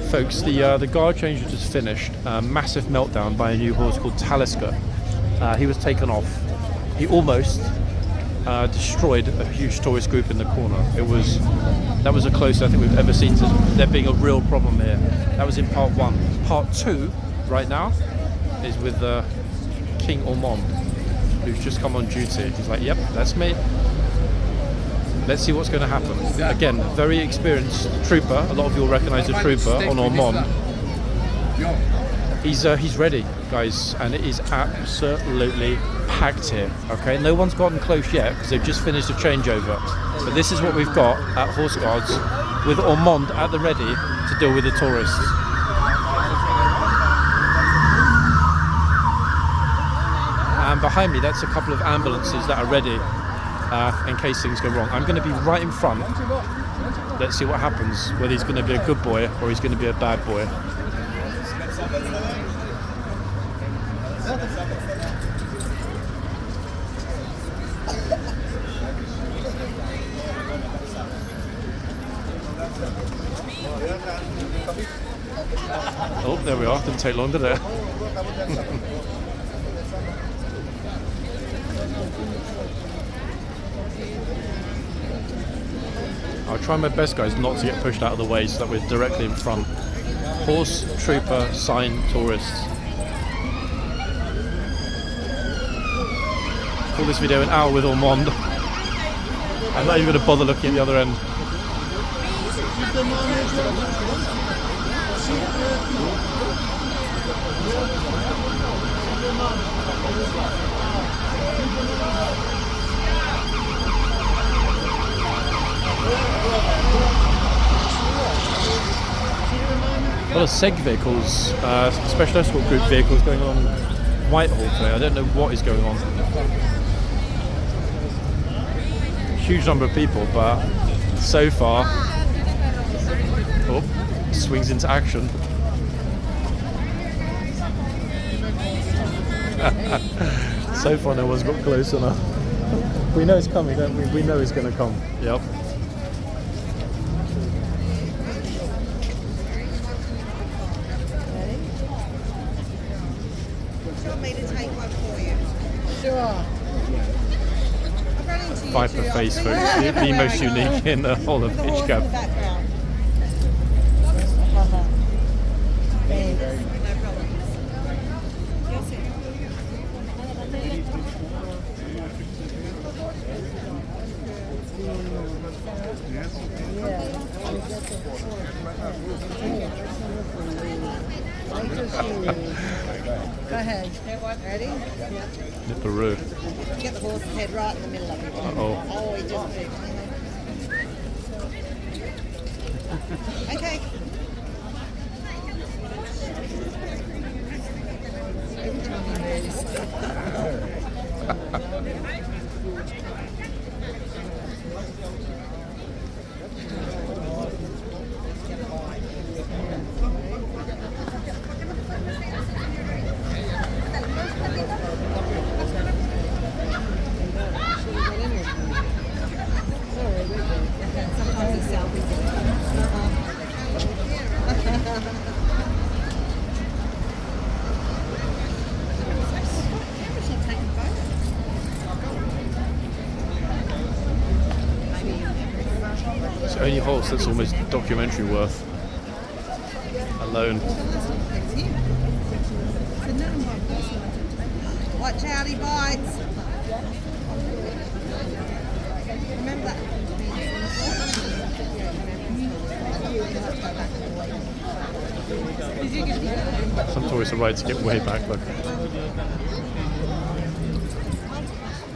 Folks, the guard change was just finished. Massive meltdown by a new horse called Talisker. He was taken off. He almost destroyed a huge tourist group in the corner. That was the closest I think we've ever seen to there being a real problem here. That was in part 1. Part 2, right now, is with King Ormonde, who's just come on duty. He's like, yep, that's me. Let's see what's going to happen. Again, very experienced trooper. A lot of you will recognise the trooper on Ormonde. He's ready, guys, and it is absolutely packed here. Okay, no one's gotten close yet because they've just finished a changeover. But this is what we've got at Horse Guards, with Ormonde at the ready to deal with the tourists. And behind me, that's a couple of ambulances that are ready in case things go wrong. I'm going to be right in front. Let's see what happens, whether he's going to be a good boy or he's going to be a bad boy. Oh, there we are. Didn't take long, did it? I'll try my best, guys, not to get pushed out of the way so that we're directly in front. Horse, trooper, sign, tourists. Call this video an hour with Ormonde. I'm not even going to bother looking at the other end. A lot of SEG vehicles, special escort group vehicles going on Whitehall today. I don't know what is going on. Huge number of people, but so far, swings into action. So far no one's got close enough. We know it's coming, don't we? We know it's going to come. Yep. Viper face, folks, the most unique in the whole of pitch cap. Go ahead. Ready? Nipperoo. Get the horse's head right in the middle of it. Uh-oh. Oh, he just moved. Okay. Every time he moves. It's the only horse that's almost documentary worth alone. Watch out, he bites. Remember Some tourists are right to get way back, look.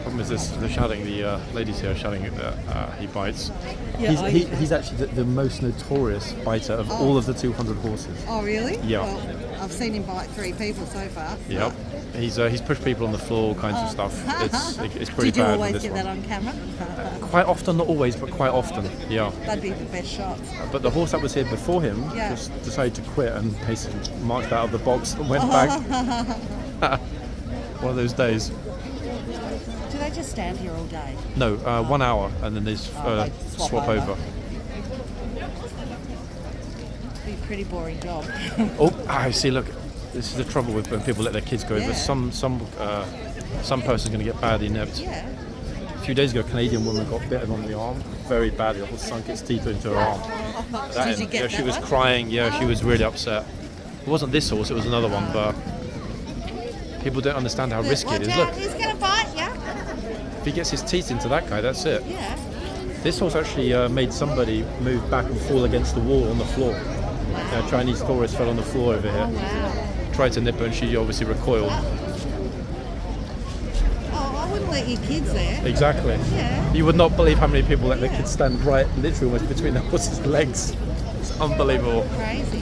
Problem is this, they're shouting, the ladies here are shouting that he bites. Yeah, He's actually the most notorious biter of all of the 200 horses. Oh, really? Yeah. Well, I've seen him bite 3 people so far. Yep. He's pushed people on the floor, all kinds of stuff. It's pretty Did you bad. always with this get one. that on camera? Quite often, not always, but quite often. Yeah. That'd be the best shots. But the horse that was here before him just decided to quit and basically marched out of the box and went back. One of those days. Do they just stand here all day? No, 1 hour, and then they swap over. Be pretty boring job. Oh, I see. Look, this is the trouble with when people let their kids go over. Yeah. Some person's going to get badly nipped. Yeah. A few days ago, a Canadian woman got bitten on the arm very badly. It sunk its teeth into her arm. Did you get she that was one? crying. Yeah, she was really upset. It wasn't this horse; it was another one. But people don't understand how risky it is. Look, He's going to bite you. if he gets his teeth into that guy, that's it. Yeah. This horse actually made somebody move back and fall against the wall on the floor. A Chinese tourist fell on the floor over here. Wow. Tried to nip her, and she obviously recoiled. Oh, I wouldn't let your kids there. Exactly. Yeah. You would not believe how many people let their kids stand right, literally almost between the horse's legs. It's unbelievable. Crazy.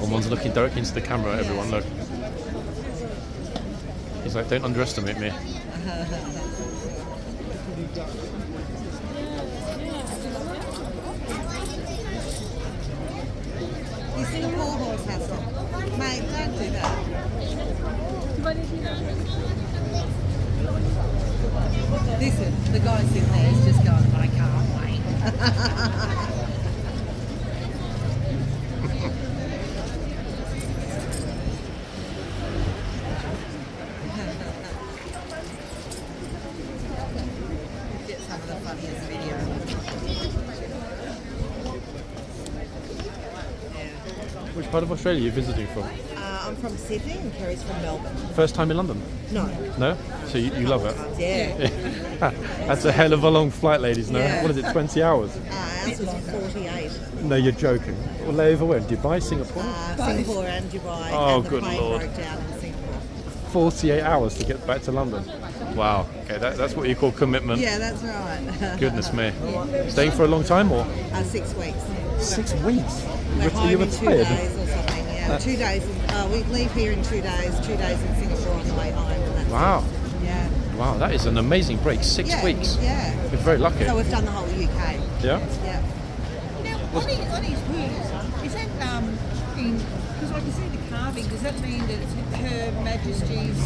Ormonde's looking directly into the camera, everyone, look. He's like, don't underestimate me. You see poor horse hassle. Mate, don't do that. Listen, the guy sitting there is just going, I can't wait. Get some of the funniest video. Which part of Australia are you visiting from? I'm from Sydney and Kerry's from Melbourne. First time in London? No. No? So you love it? Yeah. That's a hell of a long flight, ladies, no? Yeah. What is it, 20 hours? Ours was 48. No, you're joking. Well, over where? Dubai, Singapore? Singapore and Dubai. Oh, and the good plane Lord. broke down in Singapore. 48 hours to get back to London. Wow. Okay, that's what you call commitment. Yeah, that's right. Goodness me. Staying for a long time or? 6 weeks. 6 weeks? We're home you in 2 retired? days or something. Yeah, 2 days. We leave here in 2 days. 2 days in Singapore on the way home. And that's Wow. it. Yeah. Wow, that is an amazing break. 6 Yeah, weeks. Yeah. You're very lucky. So we've done the whole UK. Yeah? Yeah. Now, on his wheels, is that because I can see the carving, does that mean that it's Her Majesty's?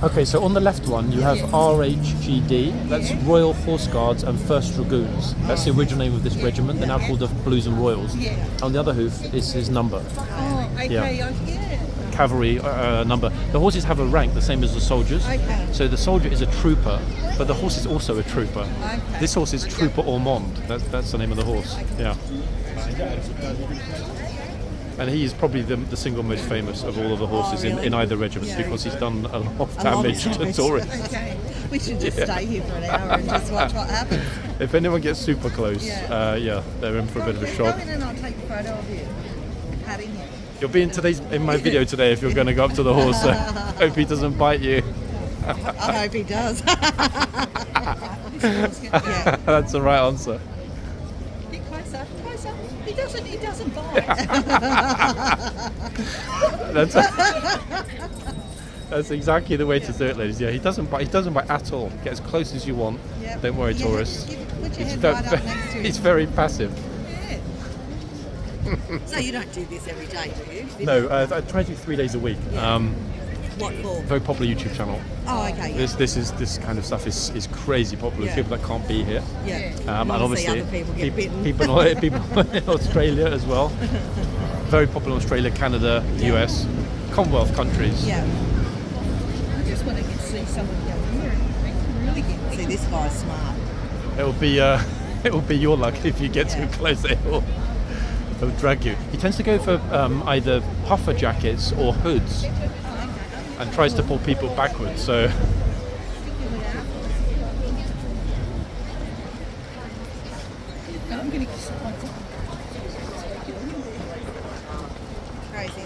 Okay, so on the left one you have RHGD, that's Royal Horseguards and First Dragoons. That's the original name of this regiment. They're now called the Blues and Royals. Yeah. On the other hoof is his number, Oh, okay, Yeah. yeah. cavalry number. The horses have a rank the same as the soldiers. Okay. So the soldier is a trooper, but the horse is also a trooper. Okay. This horse is Trooper Ormonde. That's the name of the horse. Yeah. And he is probably the single most famous of all of the horses really? in either regiment Yeah. because he's done a lot of A lot of damage to damage. tourists. Okay. We should just stay here for an hour and just watch what happens. If anyone gets super close, Yeah. they're in for a bit of a Go shock. in and I'll take a photo of you. Patting you. You'll be in my video today if you're going to go up to the horse. So hope he doesn't bite you. I hope he does. Yeah. That's the right answer. Get closer, closer. He doesn't bite. That's exactly the way to do it, ladies. Yeah, he doesn't bite. He doesn't bite at all. Get as close as you want. Yep. Don't worry, Yeah, tourists. put your He's head ve- right up ve- next to he's him. very passive. So you don't do this every day, do you? No, I try to do 3 days a week. What for? Very popular YouTube channel. Oh, okay. Yeah. This kind of stuff is crazy popular. Yeah. People that can't be here. Yeah. And Wanna see obviously other people get bitten. people in Australia as well. Very popular in Australia, Canada, US, Commonwealth countries. Yeah. I just want to see someone go here and really get See, this guy's smart. It will be your luck if you get too close. It'll drag you. He tends to go for either puffer jackets or hoods, and tries to pull people backwards. So. I'm going to get someone. Crazy.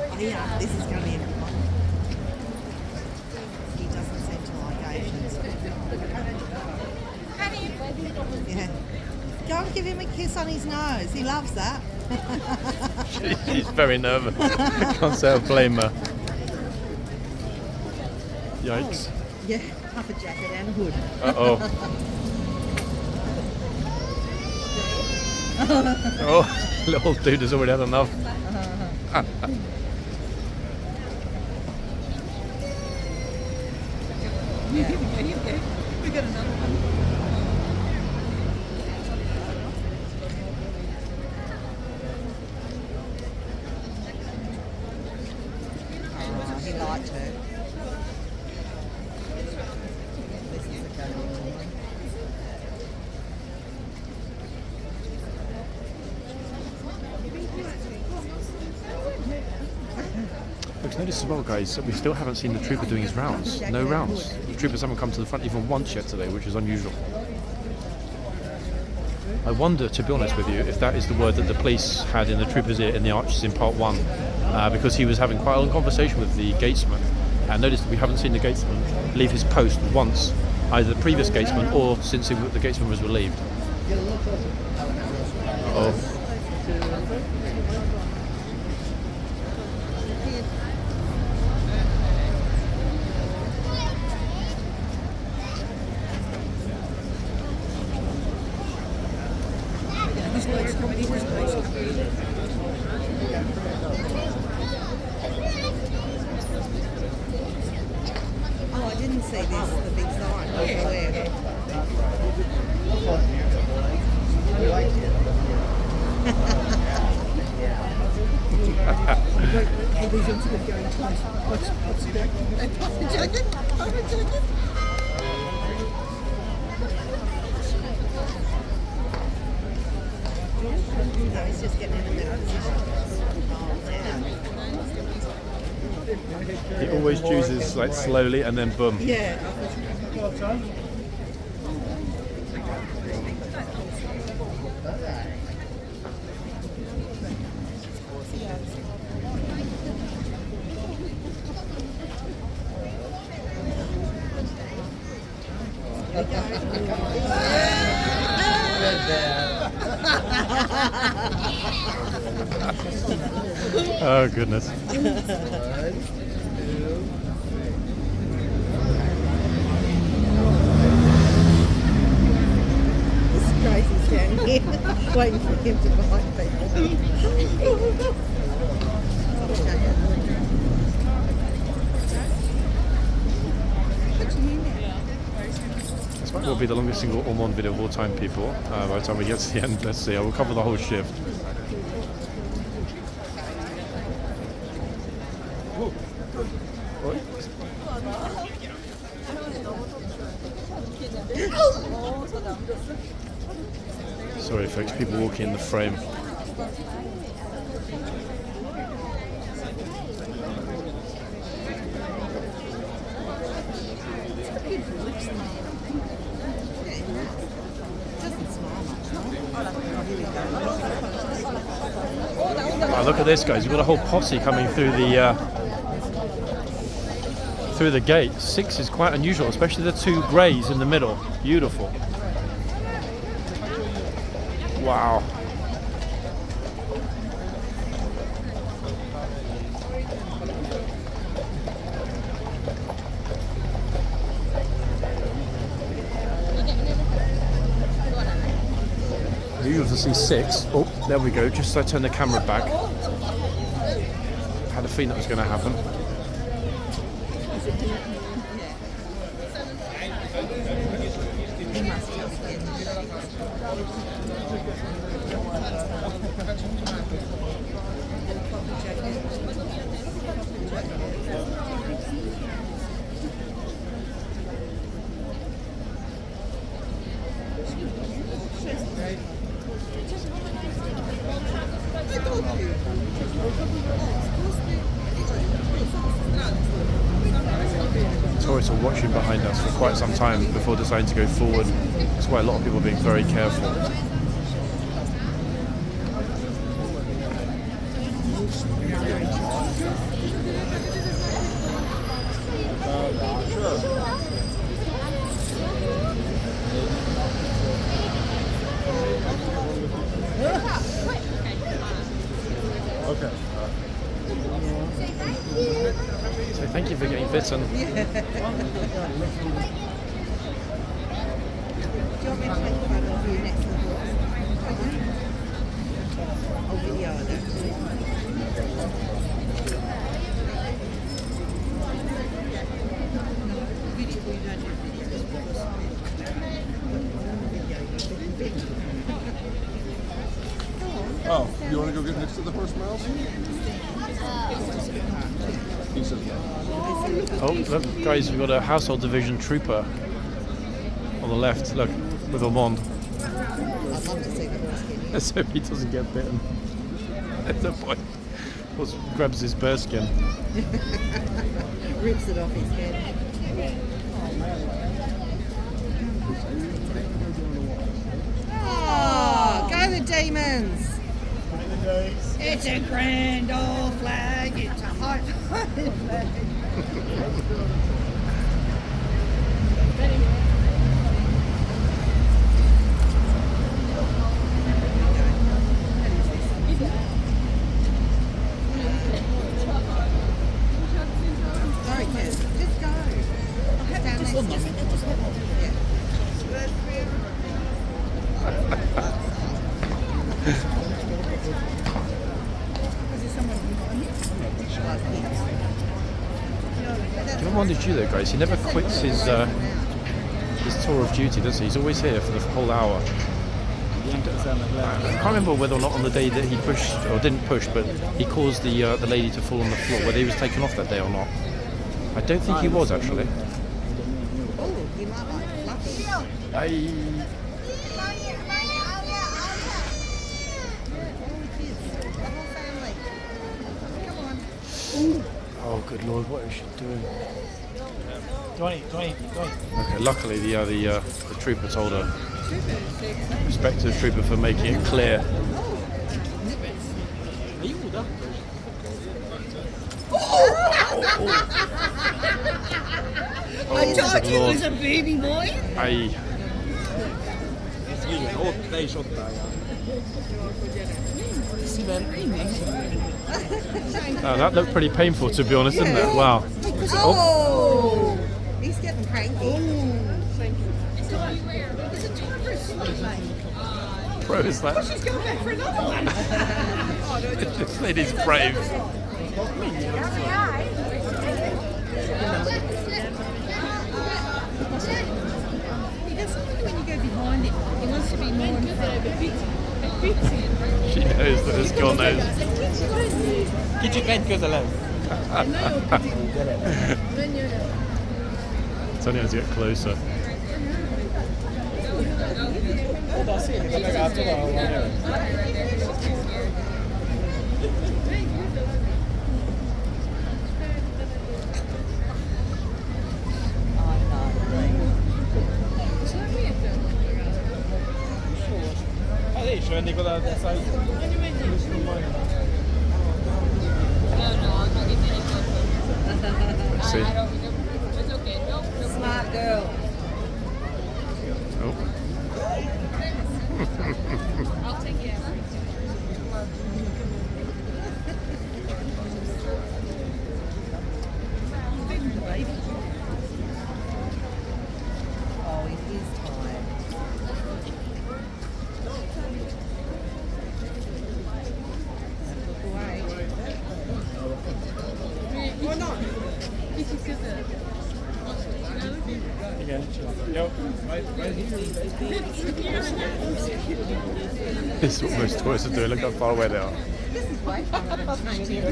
Oh, yeah, this is going to be everyone. He doesn't seem to like Asians. Yeah. Go and give him a kiss on his nose. He loves that. She's very nervous. Can't say I blame her. Yikes. Yeah, puffer jacket and hood. Uh-oh. Oh, little dude has already had enough. He liked her. Look, notice as well, guys, that we still haven't seen the trooper doing his rounds. No rounds. The troopers haven't come to the front even once yet today, which is unusual. I wonder, to be honest with you, if that is the word that the police had in the trooper's ear in the Archers in part 1, because he was having quite a long conversation with the gatesman. And notice that we haven't seen the gatesman leave his post once, either the previous gatesman or since the gatesman was relieved. Uh-oh. Oh, I didn't see this, the big sign. Where? No, he's just getting in a better position. He always chooses like slowly and then boom. Yeah. Oh goodness. This is crazy standing here, waiting for him to bite people. This might well be the longest single Ormonde video of all time, people. By the time we get to the end, let's see. I will cover the whole shift. Sorry folks, people walking in the frame. Oh, look at this, guys. We've got a whole posse coming through the gate. 6 is quite unusual, especially the 2 greys in the middle. Beautiful. Wow. You obviously 6. Oh, there we go. Just as I turn the camera back. Had a feeling that was going to happen. Tourists are watching behind us for quite some time before deciding to go forward. That's why a lot of people are being very careful. Okay. So thank you for getting bitten. Do you want me to take a photo of you next to the horse? I'll video it. Oh, you want to go get next to the horse, Miles? He says no. Oh, look, guys, we've got a household division trooper on the left. Look, with Ormonde. I'd love to see the horse skin. Let's hope he doesn't get bitten. There's a boy. Grabs his bear skin. Rips it off his head. Oh, go the demons! It's a grand old flag. It's a high flag. Sorry, kids. Just go. Down next to me. Yeah. Do you reminded you though, guys? He never quits his tour of duty, does he? He's always here for the whole hour. I can't remember whether or not on the day that he pushed or didn't push, but he caused the lady to fall on the floor, whether he was taken off that day or not. I don't think he was actually. Oh, you might like Fluffy. Aye. The whole family. Come on. Oh, good lord, what is she doing? 20. Okay, luckily the trooper told her. Respect to the trooper for making it clear. I told you Lord. it was a baby boy. Aye. That looked pretty painful, to be honest, didn't it? Wow. Oh! He's getting cranky. It's a time for a sleep, mate. Pro is that? She's going back for another one. This lady's brave. He does something when you go behind him. He wants to be more She knows that this girl knows. It's only as you get closer. Let's see. Smart girl. Oh. Oh, he is tired. Look away. This is what most tourists are doing. Look how far away they are. This is way funner than changing the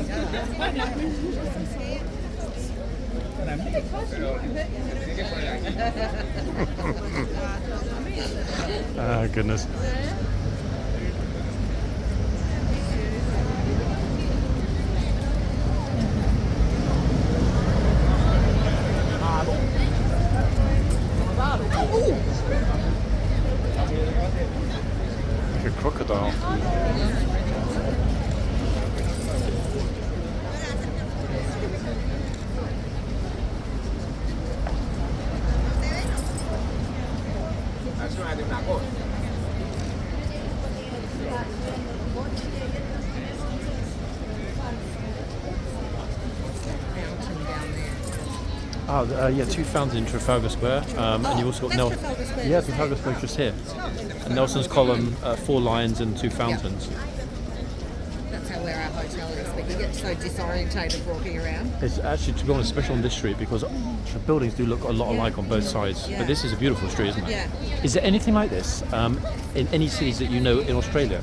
Ah, goodness. Like a crocodile. Yeah, two fountains in Trafalgar Square, and you also got Trafalgar Square. Yeah, Trafalgar Square just here. And Nelson's Column, 4 lions and 2 fountains. That's how where our hotel is, but you get so disorientated walking around. It's actually, to be honest, special on this street because the buildings do look a lot alike on both sides. Yeah. But this is a beautiful street, isn't it? Yeah. Is there anything like this in any cities that you know in Australia?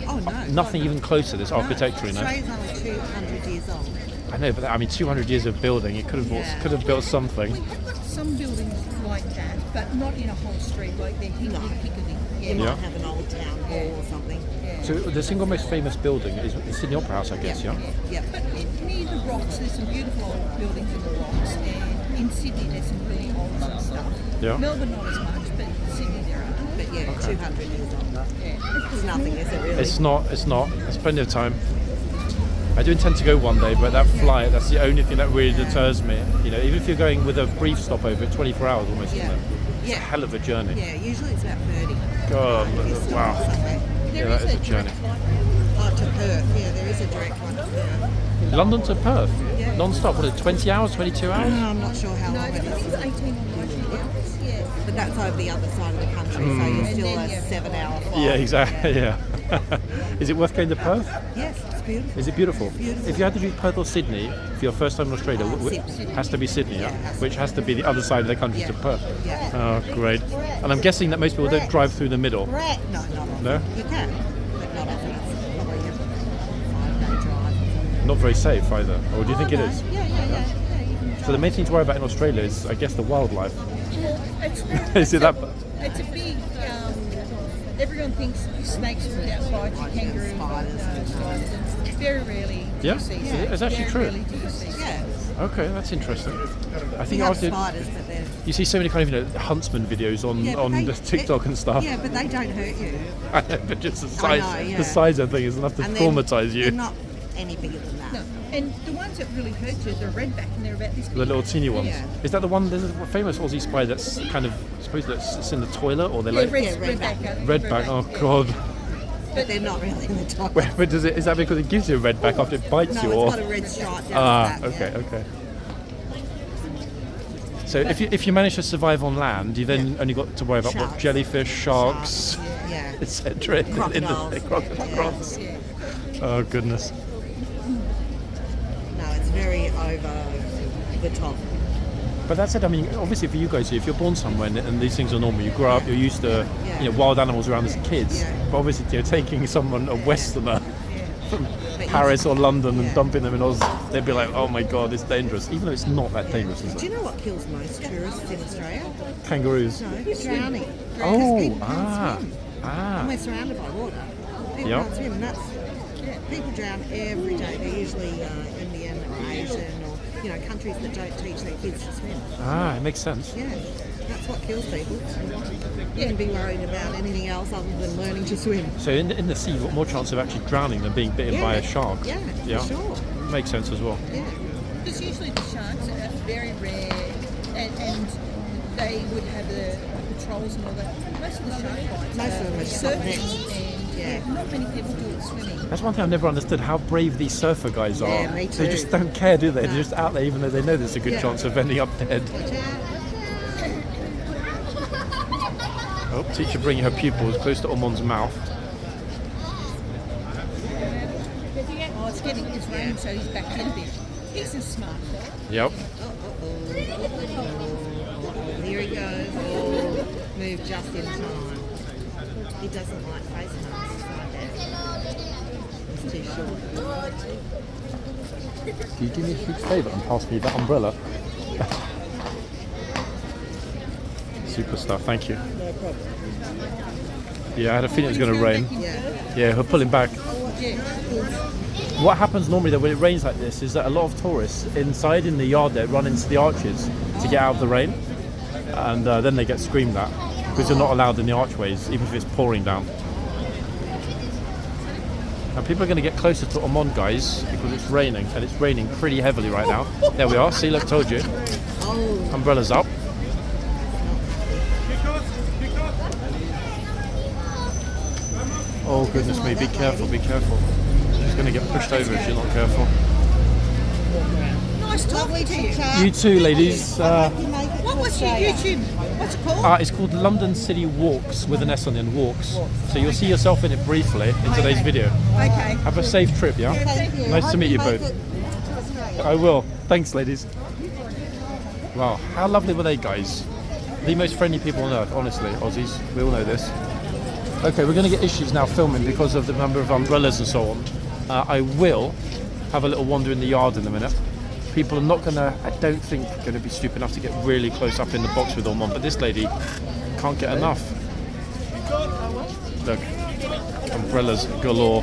Oh no. Nothing even close to this architecturally, no? Australia's only 200 years old. I know, but I mean, 200 years of building, it could have built something. We have got some buildings like that, but not in a whole street like they're No. Piccadilly. You might have an old town hall or something. Yeah. So the single most famous building is the Sydney Opera House, I guess, yeah? Yeah. But near the rocks, there's some beautiful old buildings in the rocks, and in Sydney there's some really old stuff. Yeah. Melbourne not as much, but Sydney there are. But yeah, 200 years old. Yeah. It's nothing, is it really? It's not. There's plenty of time. I do intend to go one day, but that flight, that's the only thing that really deters me. You know, even if you're going with a brief stopover, 24 hours almost, isn't it? It's a hell of a journey. Yeah, usually it's about 30. God, If you're still wow. on Sunday. Yeah, that is a journey. Oh, to Perth. Yeah, there is a direct one to Perth. London to Perth, Yeah. non-stop, what is it, 20 hours, 22 hours? I'm not sure how No, long I it think is. it's 18 or 19 hours. Yeah. But that's over the other side of the country, so you're still And then, a yeah. 7-hour flight. Yeah, exactly, yeah. Is it worth going to Perth? Yes, it's beautiful. Is it beautiful? Beautiful. If you had to do Perth or Sydney for your first time in Australia, Sydney. has to be Sydney, yeah? Yeah, it has to Which has to be the other side of the country to Yeah. Perth. Yeah. Oh, great. And I'm guessing that most people don't drive through the middle. No, not often. No? You can, but not often. It's probably a 5-day drive. Not very safe either. Or do you think it no. is? Yeah. You can So the main thing to worry about in Australia is, I guess, the wildlife. It's, Is it that? it's a big. Everyone thinks snakes will outbite you, kangaroos, spiders. spiders. And very rarely do Yeah? you see. It's actually very true. Rarely do you see. Yeah. Okay, that's interesting. I We think have after spiders, but they're... you see so many kind of huntsman videos on Yeah, but on they- the TikTok and stuff. Yeah, but they don't hurt you. But just the I size, know, yeah. the size of the thing is enough to And traumatise you. They're not any bigger than that. No. And the ones that really hurt you, the redback, and they're about this The big. little teeny ones. Yeah. Is that the one? There's a famous Aussie spider that's kind of supposed that it's in the toilet, or they're Yeah, like redback. redback. Oh god. But they're not really in the top. But does it? Is that because it gives you a redback after it bites No, you, it's or? got a red stripe down Ah, the back, okay, yeah. okay. So if you manage to survive on land, you then only got to worry about what Sharks. jellyfish, sharks, Yeah. etc. Crocodiles. Crocodiles. Oh goodness. No, it's very over the top. But that said, I mean, obviously for you guys, if you're born somewhere and these things are normal, you grow up, you're used to wild animals around as kids. Yeah. But obviously, taking someone, a Westerner, from But Paris or London and Yeah. dumping them in Oz, they'd be like, oh my god, it's dangerous. Even though it's not that dangerous, is Do it? you know what kills most tourists in Australia? Kangaroos. No, drowning. Oh, Because people can't swim. ah. And we're surrounded by water. People Yep. can't swim. And that's people drown every day. They're usually Indian or Asian or countries that don't teach their kids to swim. Ah, it makes sense. Yeah, that's what kills people. You can be worried about anything else other than learning to swim. So in the sea, you've got more chance of actually drowning than being bitten by a shark. Yeah, for sure. Makes sense as well. Yeah. Because usually the sharks are very rare, and they would have the patrols and all that. Most of the shark bites Most of them are surfing, surfing. and Yeah. not many people do it swimming. That's one thing I've never understood, how brave these surfer guys are. Yeah, me They too. just don't care, do they? No. They're just out there even though they know there's a good Yeah. chance of ending up dead. Oh, teacher bringing her pupils close to Ormonde's mouth. Oh, it's raining, so he's back in a bit. He's a smart boy. Yep. Here he goes. Oh, move just in time. He doesn't like facing us like that. It's too short. Can you do me a huge favour and pass me that umbrella? Super stuff, thank you. No problem. Yeah, I had a feeling it was going to rain. Yeah. Yeah, we're pulling back. Yeah. What happens normally though when it rains like this is that a lot of tourists inside in the yard there run into the arches to get out of the rain, and then they get screamed at because you're not allowed in the archways even if it's pouring down. And people are going to get closer to Ormonde, guys, because it's raining, and it's raining pretty heavily right now. There we are. See, look, told you. Oh, Umbrella's up. Oh goodness me! Be careful! Be careful! She's going to get pushed over if she's not careful. Nice lovely talking to you. teacher. You too, ladies. What was your YouTube? What's it called? It's called London City Walks with an S on the end, Walks. So you'll see yourself in it briefly in today's video. Okay. Have a safe trip, yeah? Thank you. Nice to Hope meet you make both. it to Australia. I will. Thanks, ladies. Wow, how lovely were they, guys? The most friendly people on earth, honestly, Aussies. We all know this. Okay, we're going to get issues now filming because of the number of umbrellas and so on. I will have a little wander in the yard in a minute. People are not gonna, I don't think, gonna be stupid enough to get really close up in the box with Ormonde, but this lady can't get enough. Look, umbrellas galore.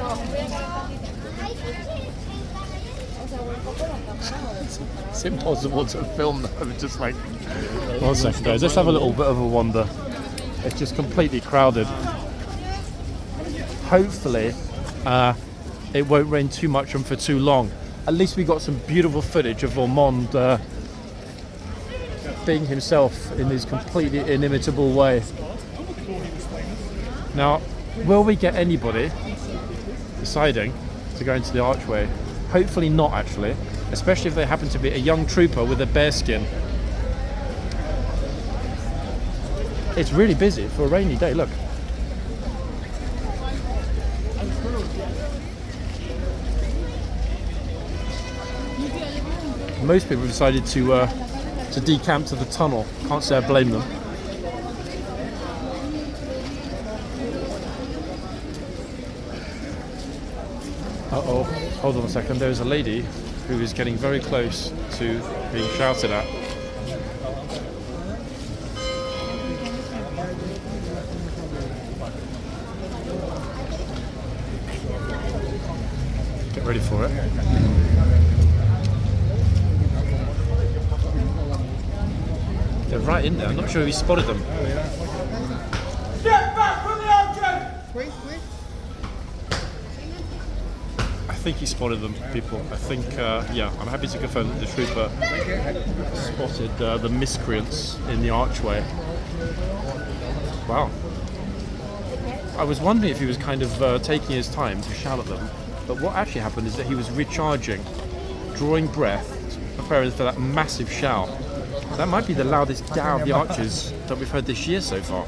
It's impossible to film though, just like, 1 second guys, let's have a little bit of a wander. It's just completely crowded. Hopefully, it won't rain too much and for too long. At least we got some beautiful footage of Ormonde being himself in his completely inimitable way. Now, will we get anybody deciding to go into the archway? Hopefully not, actually, especially if they happen to be a young trooper with a bear skin. It's really busy for a rainy day, look. Most people have decided to decamp to the tunnel. Can't say I blame them. Uh-oh, hold on a second. There's a lady who is getting very close to being shouted at. Get ready for it. They're right in there. I'm not sure if he spotted them. Get back from the object! Quick. I think he spotted them, people. I think, yeah, I'm happy to confirm that the trooper spotted the miscreants in the archway. Wow. I was wondering if he was kind of taking his time to shout at them, but what actually happened is that he was recharging, drawing breath, preparing for that massive shout. That might be the loudest gal of the archers that we've heard this year so far.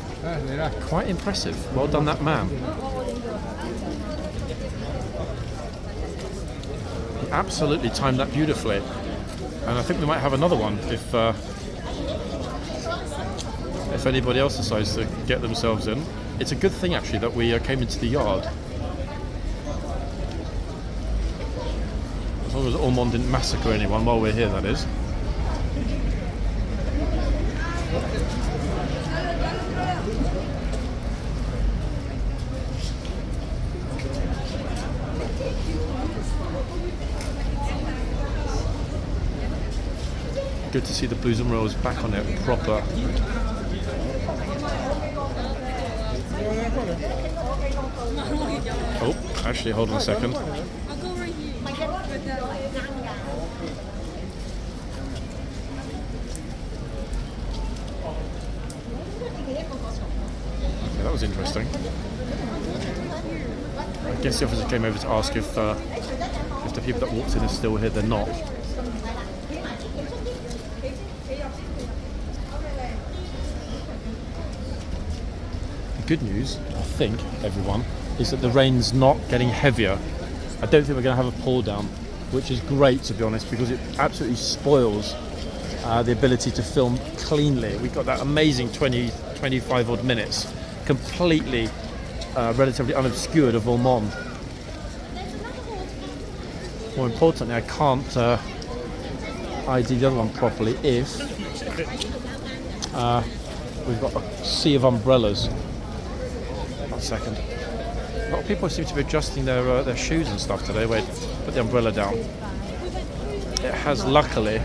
Quite impressive. Well done, that man. He absolutely timed that beautifully. And I think we might have another one if anybody else decides to get themselves in. It's a good thing, actually, that we came into the yard. As long as Ormonde didn't massacre anyone while we're here, that is. Good to see the Blues and Royals back on it proper. Oh, actually, hold on a second. Okay, that was interesting. I guess the officer came over to ask if the people that walked in are still here. They're not. Good news, I think, everyone, is that the rain's not getting heavier. I don't think we're going to have a pour down, which is great, to be honest, because it absolutely spoils the ability to film cleanly. We've got that amazing 25 odd minutes, completely relatively unobscured of Ormonde. More importantly, I can't ID the other one properly if we've got a sea of umbrellas. 1 second. A lot of people seem to be adjusting their shoes and stuff today. Wait, put the umbrella down. It has luckily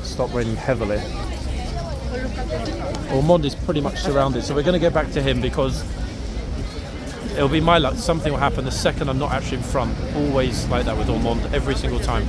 stopped raining heavily. Ormonde is pretty much surrounded, so we're going to go back to him because it'll be my luck. Something will happen the second I'm not actually in front. Always like that with Ormonde, every single time.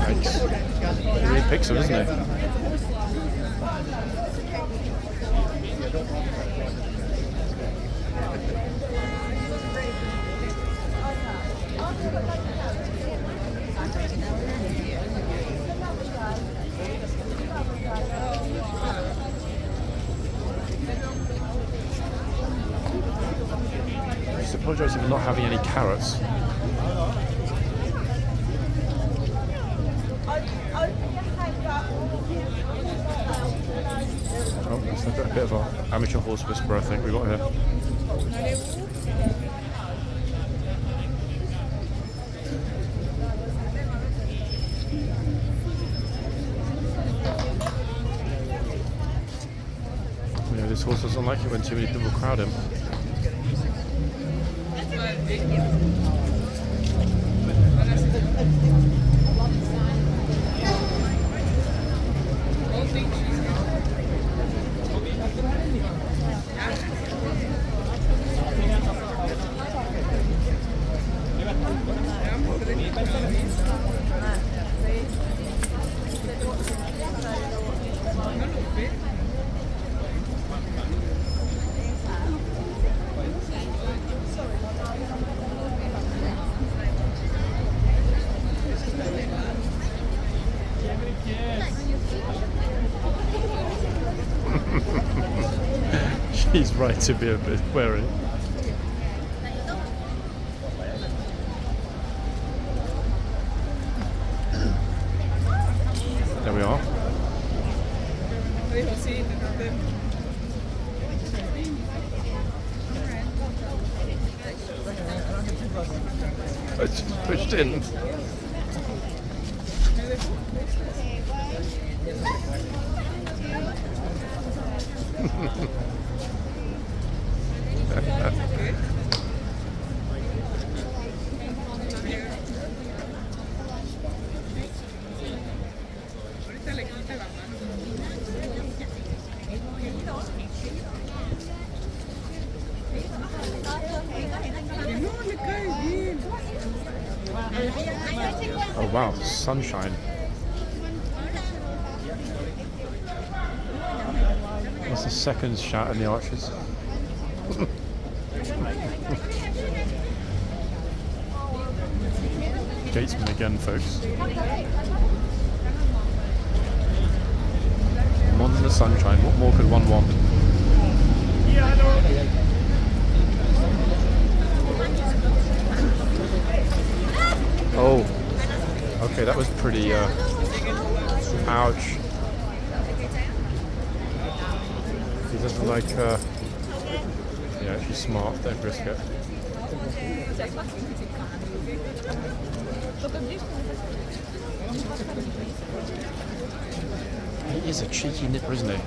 He really picks them, doesn't he? apologise for not having any carrots. Oh, it's a bit of an amateur horse whisperer, I think we got here. Yeah, this horse doesn't like it when too many people crowd him. She's right to be a bit wary. There we are. It's pushed in. Oh wow, sunshine. That's the second shot in the arches. Gatesman again, folks. One in the sunshine. What more could one want? Oh, okay, that was pretty. Ouch. He doesn't like. Yeah, she's smart. Don't risk it. He is a cheeky nipper, isn't he?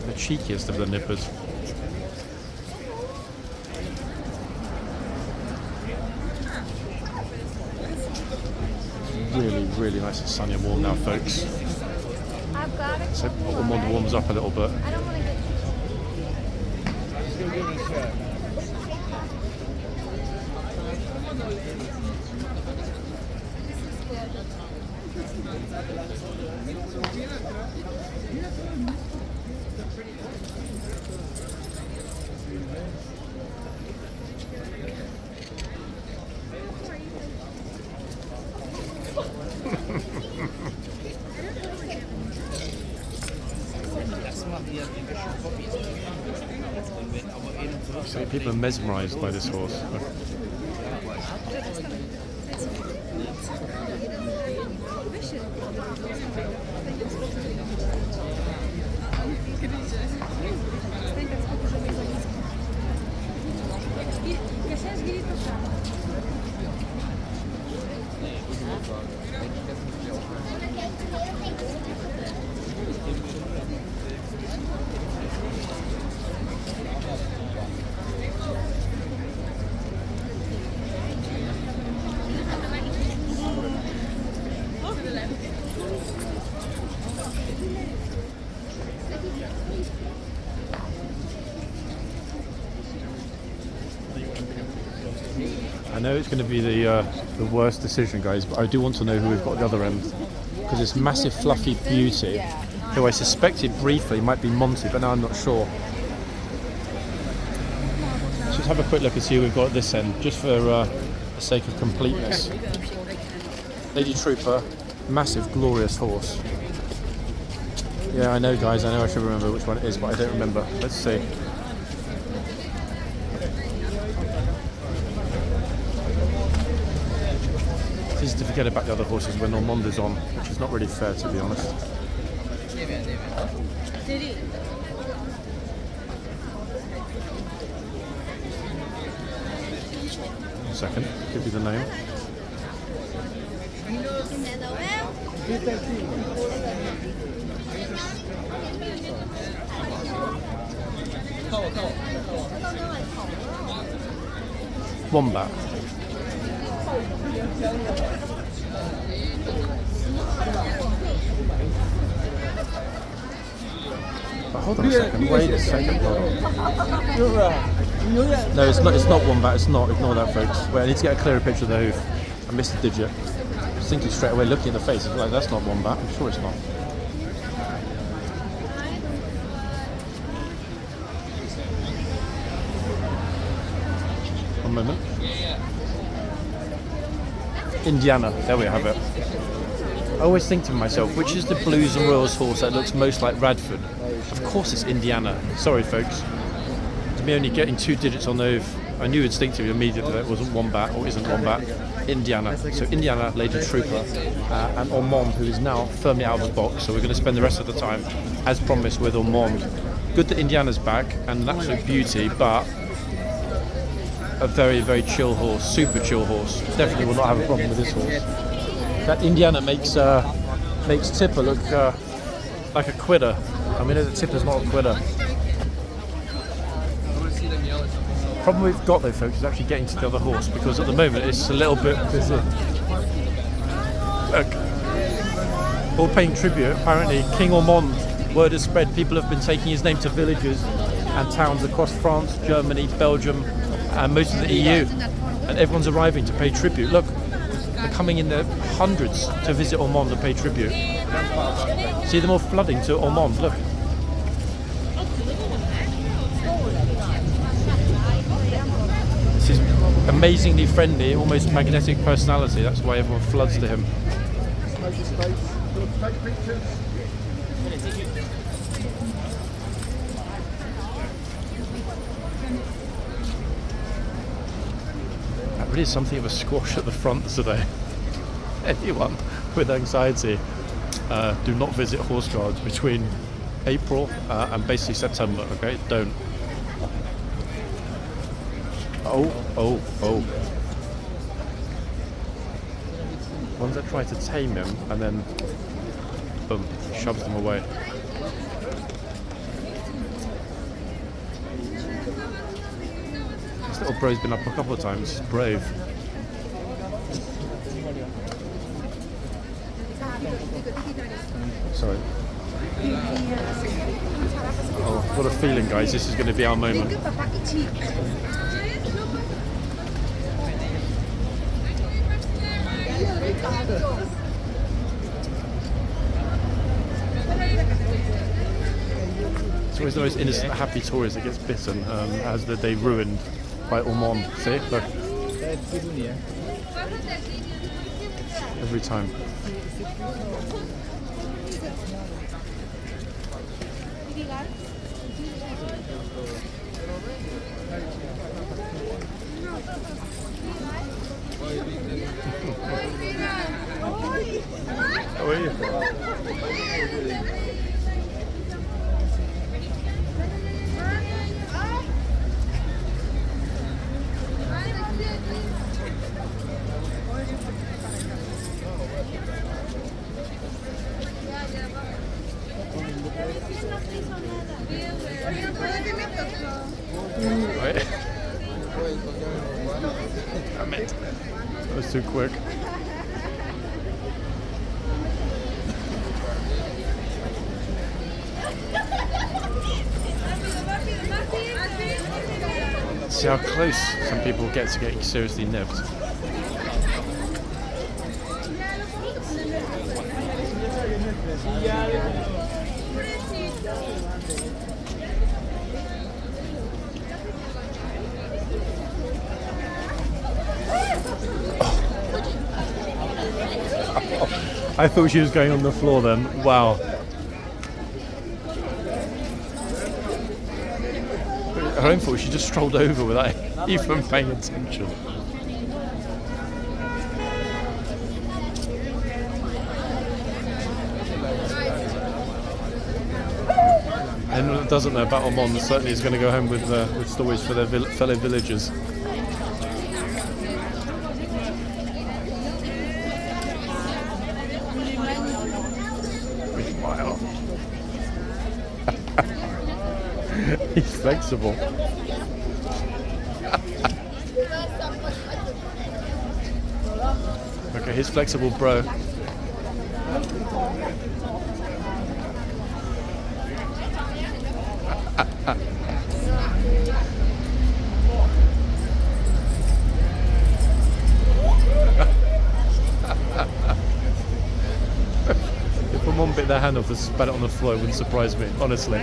The cheekiest of the nippers. Really, really nice and sunny and warm now, folks. So ORMONDE warms up a little bit. So people are mesmerised by this horse. I know it's going to be the worst decision, guys, but I do want to know who we've got at the other end, because this massive fluffy beauty, who I suspected briefly might be Monty, but now I'm not sure. Let's just have a quick look and see who we've got at this end, just for the sake of completeness. Lady Trooper, massive, glorious horse. Yeah, I know, guys, I know I should remember which one it is, but I don't remember. Let's see. It's easy to forget about the other horses when Ormonde is on, which is not really fair, to be honest. One second, give you the name. Wombat. But hold on a second, wait a second, hold on. No, it's not wombat, it's not, ignore that folks. Wait, I need to get a clearer picture of the hoof. I missed a digit. I was thinking straight away, looking at the face, I was like, that's not wombat, I'm sure it's not. One moment. Indiana, there we have it. I always think to myself, which is the Blues and Royals horse that looks most like Radford? Of course it's Indiana. Sorry folks. To me only getting 2 digits on the hoof, I knew instinctively immediately that it wasn't Wombat or isn't Wombat. Indiana. So Indiana, Lady Trooper, and Ormonde, who is now firmly out of the box. So we're going to spend the rest of the time, as promised, with Ormonde. Good that Indiana's back, and an absolute beauty, but a very, very chill horse, super chill horse. Definitely will not have a problem with this horse. That Indiana makes Tipper look like a quitter. I mean, that Tipper's not a quitter. The problem we've got though, folks, is actually getting to the other horse, because at the moment it's a little bit busy. Look, all paying tribute. Apparently, King Ormonde, word has spread, people have been taking his name to villages and towns across France, Germany, Belgium, and most of the EU, and everyone's arriving to pay tribute. Look, they're coming in their hundreds to visit Ormonde and pay tribute. See them all flooding to Ormonde, look. This is amazingly friendly, almost magnetic personality, that's why everyone floods to him. Really something of a squash at the front today. Anyone with anxiety, do not visit horse guards between April and basically September, okay? Don't. Oh. Ones that try to tame him and then boom, shoves them away. This little bro's been up a couple of times, he's brave. Sorry. Oh, what a feeling, guys, this is going to be our moment. It's always the most innocent, happy tourist that gets bitten, as the day ruined by Ormonde. See, look. Every time. How are you? Right. Damn it. That was too quick. See how close some people get to getting seriously nipped. I thought she was going on the floor then. Wow. Her own fault, she just strolled over without even paying attention. that doesn't know about Ormonde certainly is going to go home with stories for their fellow villagers. Wow. He's flexible. Okay, he's flexible, bro. If Ormonde bit their hand off and spat it on the floor, it wouldn't surprise me, honestly.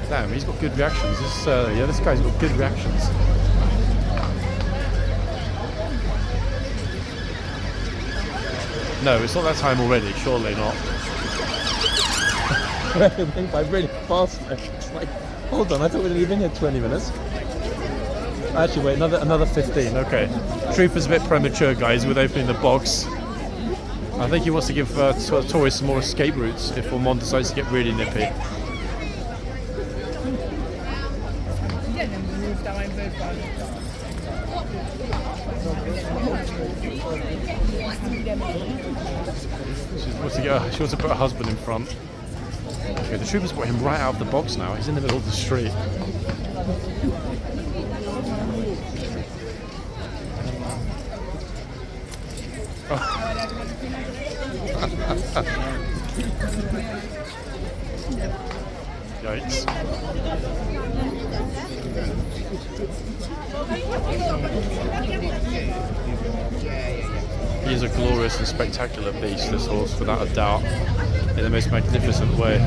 Damn, he's got good reactions. This guy's got good reactions. No, it's not that time already. Surely not. It went by really fast. It's like, hold on, I thought we'd only been here 20 minutes. Actually, wait, another 15. Okay, Trooper's a bit premature, guys, with opening the box. I think he wants to give tourists some more escape routes if Ormonde decides to get really nippy. She wants to put her husband in front. Okay, the Trooper's brought him right out of the box now. He's in the middle of the street. Yikes. He is a glorious and spectacular beast, this horse, without a doubt, in the most magnificent way.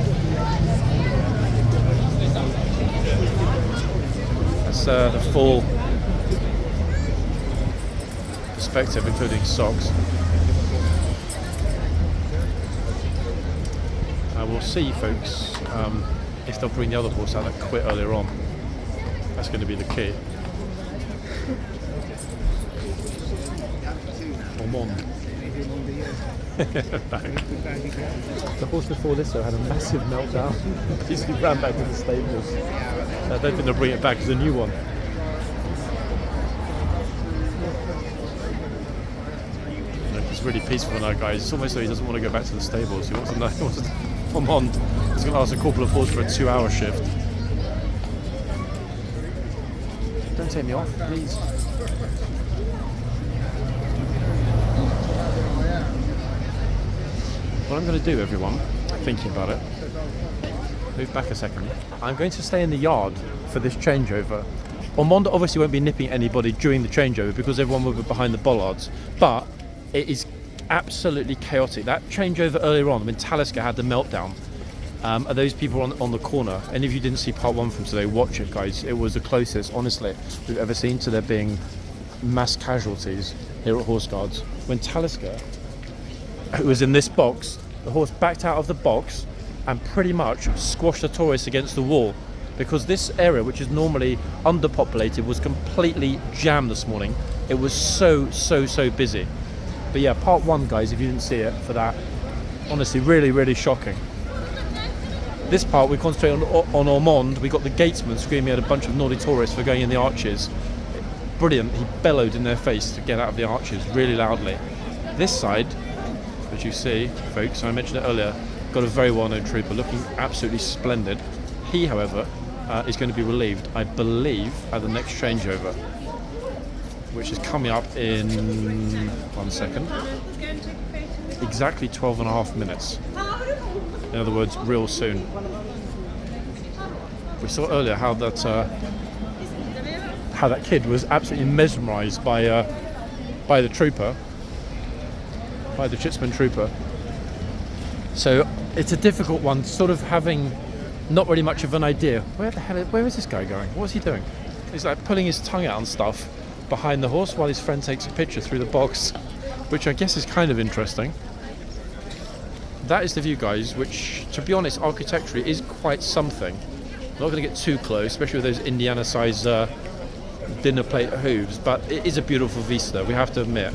That's the full perspective, including socks. We'll see, folks, if they'll bring the other horse out that quit earlier on. That's going to be the key. Ormonde. The horse before this, though, had a massive meltdown. He ran back to the stables. I don't think they'll bring it back as a new one. It's really peaceful now, guys. It's almost like he doesn't want to go back to the stables. He wants to know. Ormonde is going to ask a couple of horse for a 2-hour shift. Don't take me off, please. What I'm going to do, everyone, thinking about it, move back a second. I'm going to stay in the yard for this changeover. Ormonde obviously won't be nipping anybody during the changeover because everyone will be behind the bollards, but it is absolutely chaotic. That changeover earlier on when Talisker had the meltdown, are those people on the corner. And if you didn't see part 1 from today, watch it, guys. It was the closest, honestly, we've ever seen to there being mass casualties here at Horseguards. When Talisker, who was in this box, the horse backed out of the box and pretty much squashed the tourists against the wall, because this area, which is normally underpopulated, was completely jammed this morning. It was so busy. But yeah, part 1, guys, if you didn't see it, for that, honestly, really shocking. This part, we concentrate on Ormonde. We got the gatesman screaming at a bunch of naughty tourists for going in the arches. Brilliant. He bellowed in their face to get out of the arches really loudly. This side, as you see, folks, I mentioned it earlier, got a very well-known trooper looking absolutely splendid. He, however, is going to be relieved, I believe, at the next changeover, which is coming up in 1 second. Exactly 12.5 minutes. In other words, real soon. We saw earlier how that kid was absolutely mesmerised by the trooper, by the Chitsman trooper. So it's a difficult one, sort of having not really much of an idea. Where is this guy going? What's he doing? He's like pulling his tongue out and stuff behind the horse while his friend takes a picture through the box, which I guess is kind of interesting. That is the view, guys, which, to be honest, architecturally is quite something. I'm not going to get too close, especially with those Indiana-sized dinner plate hooves, but it is a beautiful vista, we have to admit.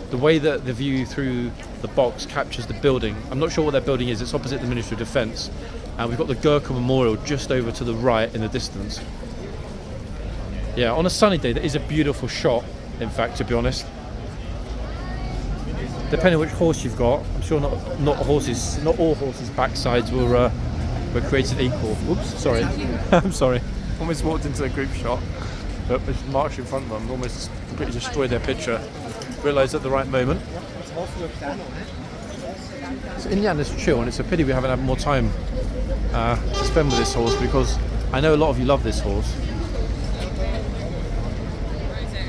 The way that the view through the box captures the building, I'm not sure what that building is. It's opposite the Ministry of Defence, and we've got the Gurkha Memorial just over to the right in the distance. Yeah, on a sunny day, that is a beautiful shot. In fact, to be honest, depending on which horse you've got, I'm sure not all horses' backsides were created equal. Oops, sorry. I'm sorry. Almost walked into a group shot, but just marched in front of them, almost completely destroyed their picture. Realised at the right moment. So in the end, it's chill, and it's a pity we haven't had more time to spend with this horse, because I know a lot of you love this horse.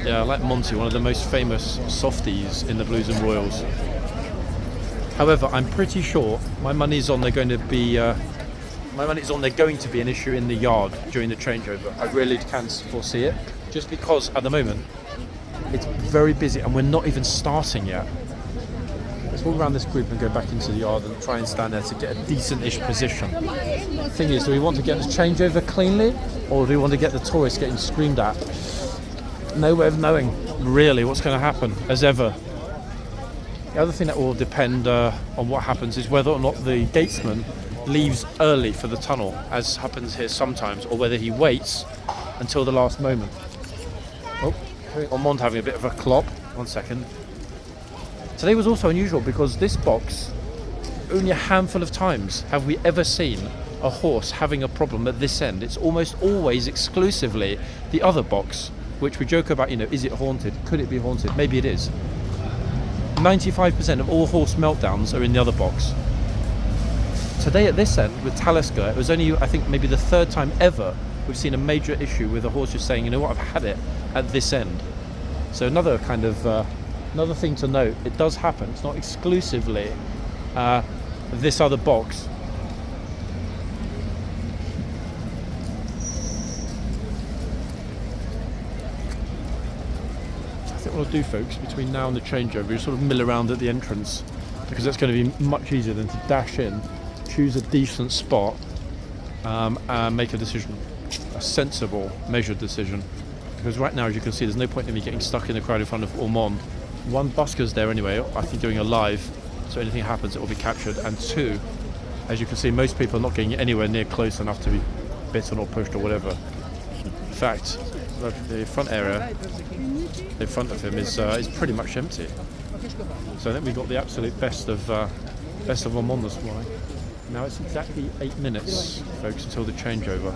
Yeah, I like Monty, one of the most famous softies in the Blues and Royals. However, I'm pretty sure my money's on they're going to be an issue in the yard during the changeover. I really can foresee it, just because at the moment it's very busy and we're not even starting yet. Let's walk around this group and go back into the yard and try and stand there to get a decent-ish position. The thing is, do we want to get this changeover cleanly, or do we want to get the tourists getting screamed at? No way of knowing really what's going to happen, as ever. The other thing that will depend on what happens is whether or not the gatesman leaves early for the tunnel, as happens here sometimes, or whether he waits until the last moment. Oh, ORMONDE having a bit of a clop. 1 second. Today was also unusual because this box, only a handful of times have we ever seen a horse having a problem at this end. It's almost always exclusively the other box, which we joke about, is it haunted? Could it be haunted? Maybe it is. 95% of all horse meltdowns are in the other box. Today at this end with Talisker, it was only, I think, maybe the third time ever we've seen a major issue with a horse just saying, you know what, I've had it at this end. So another kind of, another thing to note, it does happen. It's not exclusively this other box. What I'll do, folks, between now and the changeover is sort of mill around at the entrance, because that's going to be much easier than to dash in, choose a decent spot, and make a decision, a sensible, measured decision. Because right now, as you can see, there's no point in me getting stuck in the crowd in front of ORMONDE. One, busker's there anyway, I think doing a live, so anything happens, it will be captured. And two, as you can see, most people are not getting anywhere near close enough to be bitten or pushed or whatever. In fact, the front area in front of him is pretty much empty. So I think we got the absolute best of ORMONDE this morning. Now it's exactly 8 minutes, folks, until the changeover.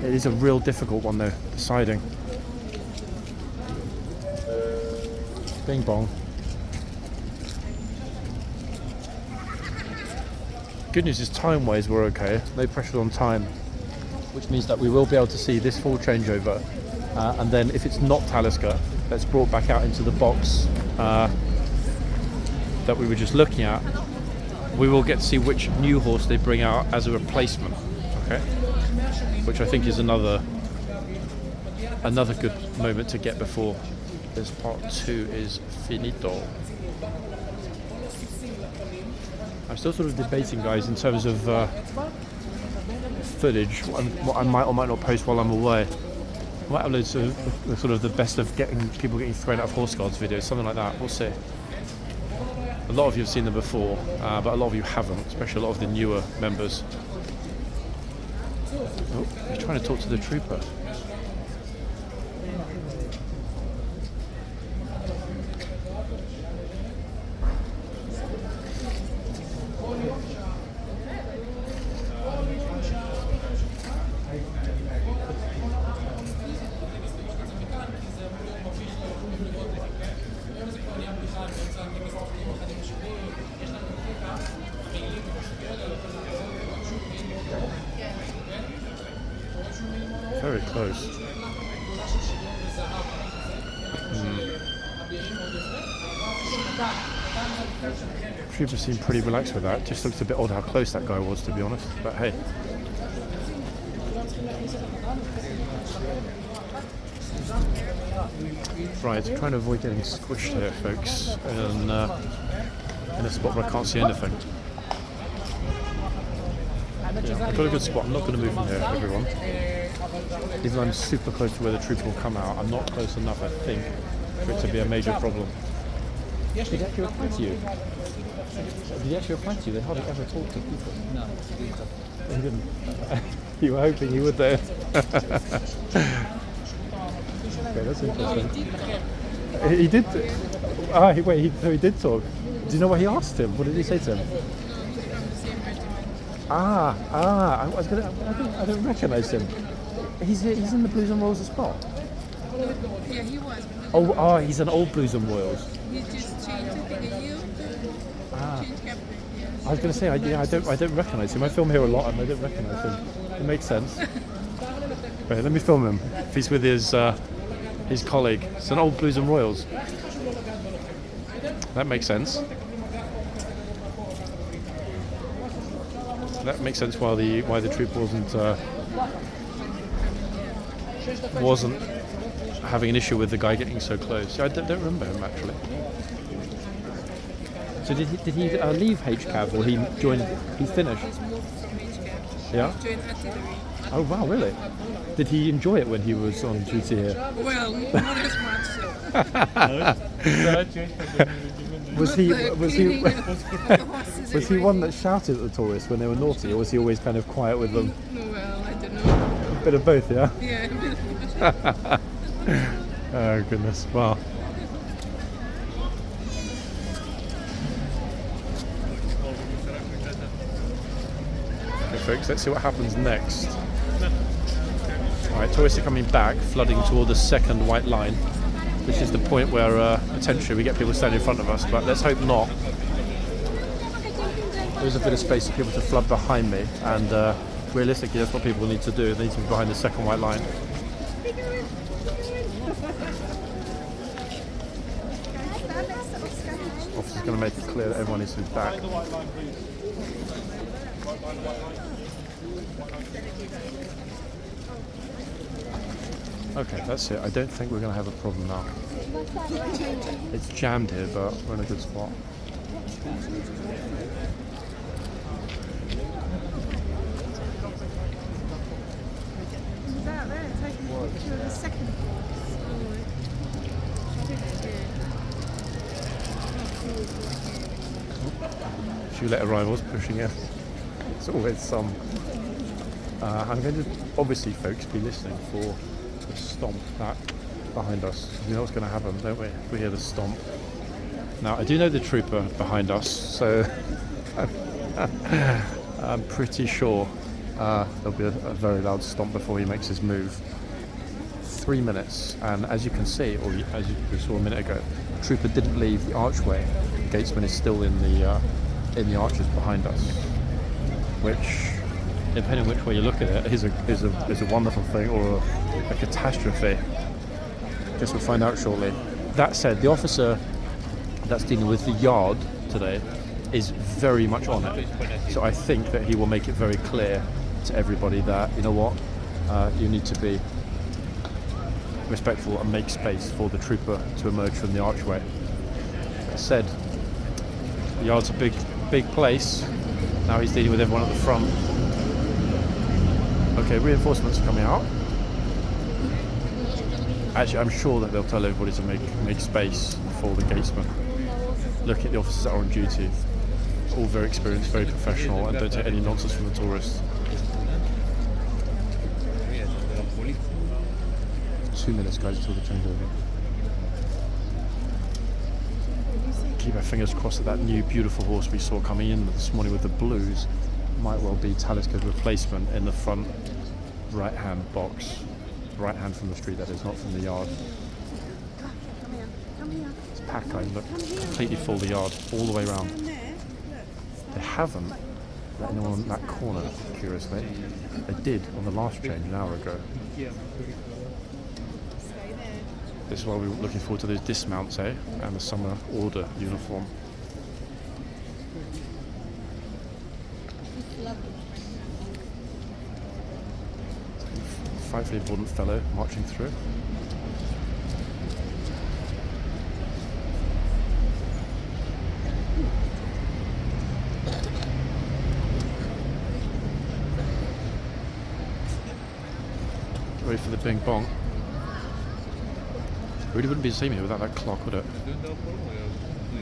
It is a real difficult one though, deciding. Bing bong. Good news is time-wise we're okay. No pressure on time, which means that we will be able to see this full changeover. And then if it's not Talisker, that's brought back out into the box that we were just looking at, we will get to see which new horse they bring out as a replacement, okay? Which I think is another good moment to get before this part 2 is finito. I'm still sort of debating, guys, in terms of footage, what I might or might not post while I'm away. I might upload sort of the best of people getting thrown out of horse guards videos, something like that. We'll see. A lot of you have seen them before, but a lot of you haven't, especially a lot of the newer members. Oh, he's trying to talk to the trooper. Very close. Trooper seemed pretty relaxed with that. Just looks a bit odd how close that guy was, to be honest. But hey. Right, trying to avoid getting squished here, folks, in a spot where I can't see anything. Yeah, I've got a good spot. I'm not going to move from here, everyone. Even though I'm super close to where the trooper will come out, I'm not close enough, I think, for it to be a major problem. Did he actually reply to you? Did he actually reply to you? They hardly ever talk to people. No. He didn't. You were hoping he would there. Okay, that's interesting. He did. So he did talk. Do you know what he asked him? What did he say to him? I don't recognise him. He's in the Blues and Royals as well. Yeah, he was. He's an old Blues and Royals. He just changed, I think, a year. Changed captain. Yeah. I was going to say, I don't recognise him. I film here a lot and I don't recognise him. It makes sense. Wait, let me film him. If he's with his colleague. It's an old Blues and Royals. That makes sense. That makes sense why the troop wasn't having an issue with the guy getting so close. I don't remember him actually. So did he leave HCAV or he finished? He's moved from HCAP. Yeah. He's joined artillery. Oh wow, really? Did he enjoy it when he was on duty here? Well, not as much. Was he one that shouted at the tourists when they were naughty, or was he always kind of quiet with them? Well, I don't know. A bit of both, yeah. Yeah. Oh goodness, wow. Okay, folks, let's see what happens next. Alright, tourists are coming back, flooding toward the second white line. This is the point where potentially we get people standing in front of us, but let's hope not. There's a bit of space for people to flood behind me, and realistically that's what people need to do. They need to be behind the second white line. Officer's going to make it clear that everyone needs to be back. Okay, that's it. I don't think we're going to have a problem now. It's jammed here, but we're in a good spot. He's out there taking a picture of the second A few late arrivals pushing in. It's always some. I'm going to obviously, folks, be listening for the stomp that behind us. You know what's going to happen, don't we? We hear the stomp. Now, I do know the trooper behind us, so I'm pretty sure there'll be a very loud stomp before he makes his move. 3 minutes, and as you can see, or as you saw a minute ago, the trooper didn't leave the archway. The gatesman is still in the arches behind us, which, depending on which way you look at it, is a wonderful thing or a catastrophe. Guess we'll find out shortly. That said, the officer that's dealing with the yard today is very much on it. So I think that he will make it very clear to everybody that, you know what, you need to be respectful and make space for the trooper to emerge from the archway. That said, the yard's a big place. Now he's dealing with everyone at the front. Okay, reinforcements are coming out. Actually, I'm sure that they'll tell everybody to make space for the gatesman. Look at the officers that are on duty. All very experienced, very professional, and don't take any nonsense from the tourists. 2 minutes, guys, until the changeover. Keep our fingers crossed that that new beautiful horse we saw coming in this morning with the blues might well be Taliska's replacement in the front right-hand box. Right-hand from the street, that is, not from the yard. Come here. It's packed, guys, look. Completely full the yard, all the way around. They haven't let anyone in that corner, curiously. They did on the last change an hour ago. This is why we're looking forward to those dismounts, eh? And the summer order uniform. Fight for the important fellow marching through. Ready for the bing bong. Really wouldn't be the same here without that clock, would it? Oh,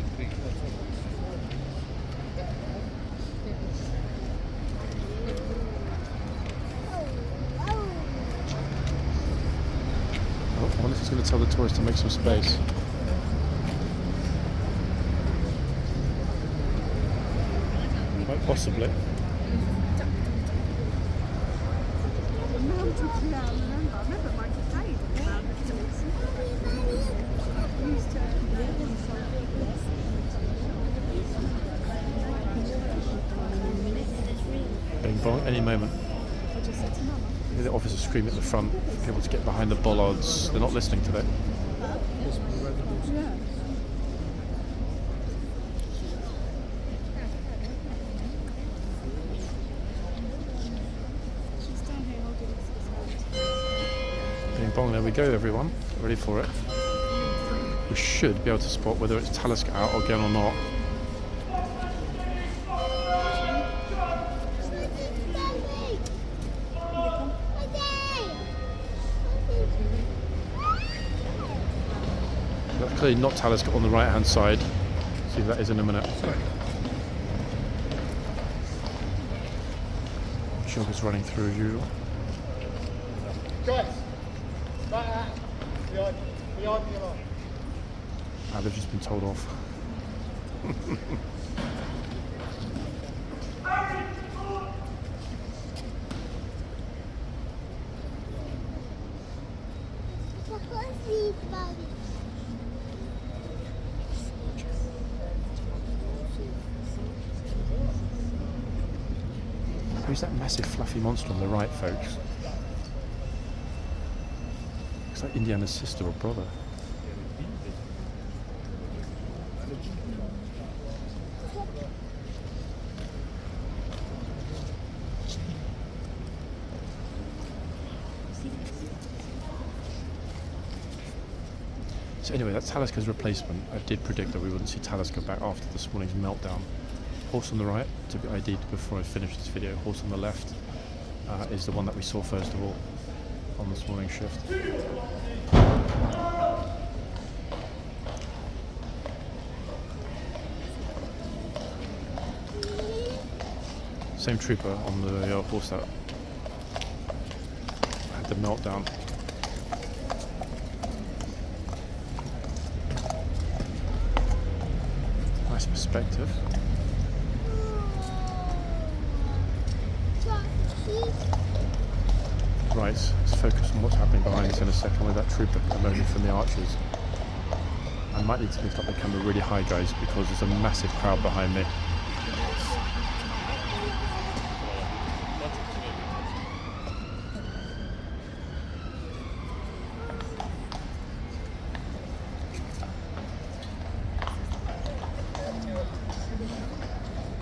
I wonder if he's going to tell the tourists to make some space. Quite possibly. Bing bong, any moment. The officers screaming at the front for people to get behind the bollards. They're not listening today. Bing bong, there we go everyone. Get ready for it. We should be able to spot whether it's Talisker out again or not. That's clearly not Talisker on the right hand side. See if that is in a minute. Jogger's running through as usual. Guys, behind the line. Ah, they've just been told off. Who's that massive fluffy monster on the right, folks? Looks like Indiana's sister or brother. So anyway, that's Talisker's replacement. I did predict that we wouldn't see Talisker back after this morning's meltdown. Horse on the right, to be ID'd before I finish this video. Horse on the left is the one that we saw first of all on this morning's shift. Same trooper on the horse that had the meltdown. Nice perspective. Right, let's focus on what's happening behind us in a second with that trooper emerging from the archers. I might need to lift up the camera really high, guys, because there's a massive crowd behind me.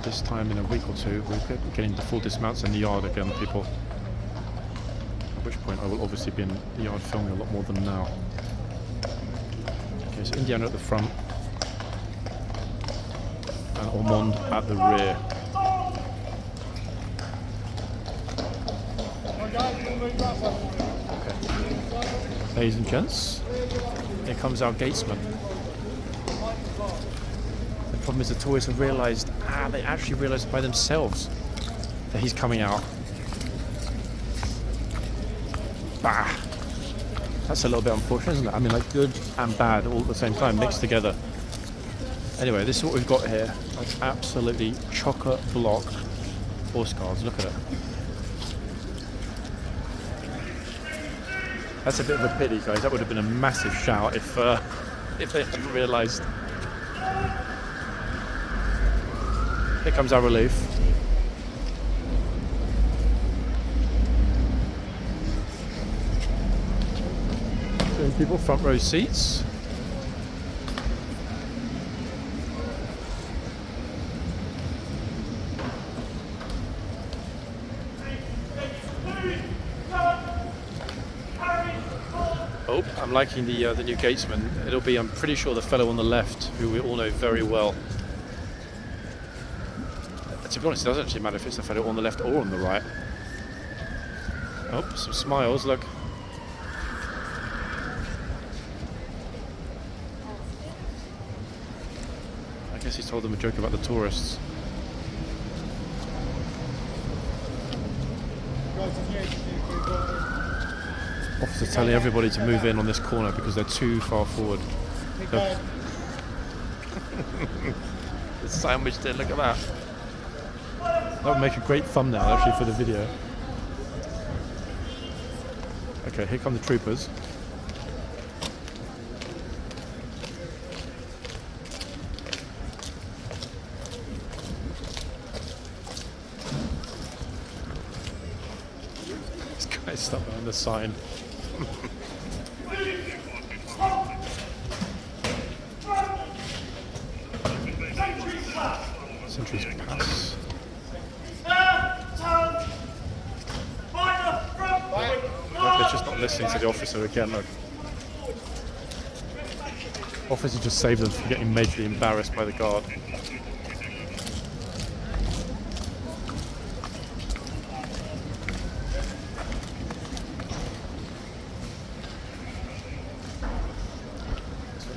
This time in a week or two, we're getting the full dismounts in the yard again, people. At which point I will obviously be in the yard filming a lot more than now. Okay, so Indiana at the front and Ormonde at the rear. Okay. Ladies and gents, here comes our gatesman. The problem is the tourists have realised, they actually realised by themselves that he's coming out. Bah! That's a little bit unfortunate, isn't it? I mean, like good and bad all at the same time, mixed together. Anyway, this is what we've got here. Like absolutely chocker block horse guards. Look at it. That's a bit of a pity, guys. That would have been a massive shout if they hadn't realised. Here comes our relief. Showing people front row seats. Oh, I'm liking the new gatesman. It'll be, I'm pretty sure, the fellow on the left, who we all know very well. To be honest, it doesn't actually matter if it's the fellow on the left or on the right. Oh, some smiles, look. guess he's told them a joke about the tourists. Officer telling everybody to move in on this corner because they're too far forward. It's sandwiched in, look at that. That would make a great thumbnail actually for the video. Okay, here come the troopers. This guy's stuck behind the sign. Sentries pass. They're just not listening to the officer again. Look. Officer just saved them from getting majorly embarrassed by the guard.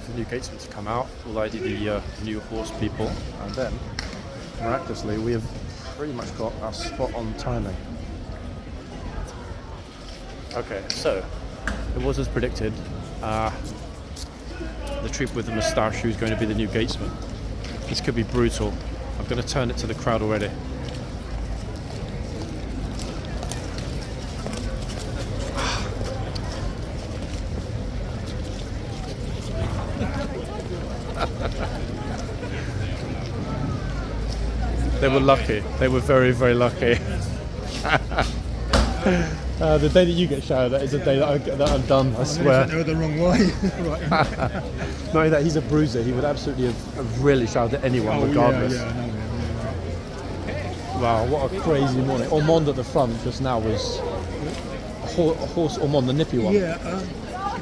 The new gatesmen to come out, will ID the new horse people, and then miraculously we have pretty much got our spot on timing. Okay, so it was as predicted. The trooper with the moustache who's going to be the new gatesman. This could be brutal. I'm going to turn it to the crowd already. They were lucky. They were very, very lucky. The day that you get shouted at is the day that I'm done, I swear. They were the wrong way. Not only that, he's a bruiser. He would absolutely have really shouted at anyone regardless. Wow, what a crazy morning. Ormonde at the front just now was a horse Ormonde, the nippy one. Yeah,